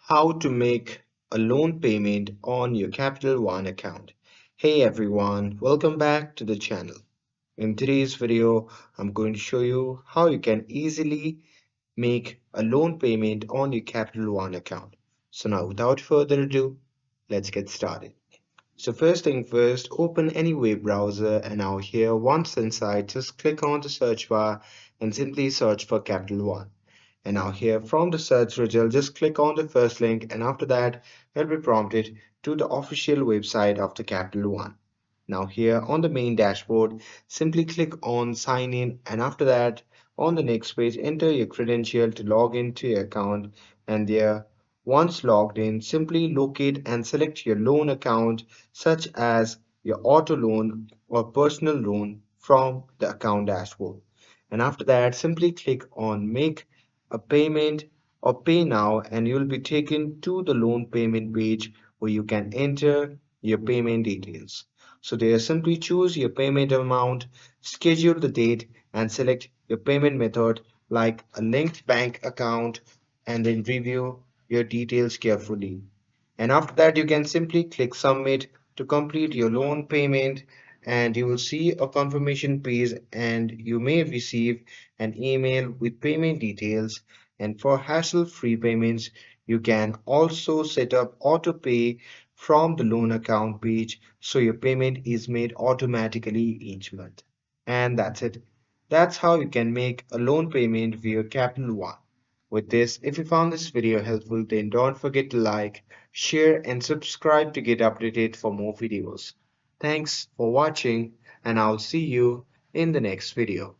How to make a loan payment on your Capital One account. Hey everyone, welcome back to the channel. In today's video, I'm going to show you how you can easily make a loan payment on your Capital One account. So now without further ado, let's get started. So first thing first, open any web browser and now here once inside, just click on the search bar and simply search for Capital One. And now here from the search result, just click on the first link and after that, you'll be prompted to the official website of the Capital One. Now here on the main dashboard, simply click on sign in and after that, on the next page, enter your credential to log into your account and there, once logged in, simply locate and select your loan account such as your auto loan or personal loan from the account dashboard. And after that, simply click on make a payment or pay now and you'll be taken to the loan payment page where you can enter your payment details. So there simply choose your payment amount, schedule the date and select your payment method like a linked bank account and then review your details carefully. And after that, you can simply click submit to complete your loan payment and you will see a confirmation page and you may receive an email with payment details. And for hassle-free payments, you can also set up auto pay from the loan account page so your payment is made automatically each month. And that's it. That's how you can make a loan payment via Capital One. With this, if you found this video helpful, then don't forget to like, share, and subscribe to get updated for more videos. Thanks for watching, and I'll see you in the next video.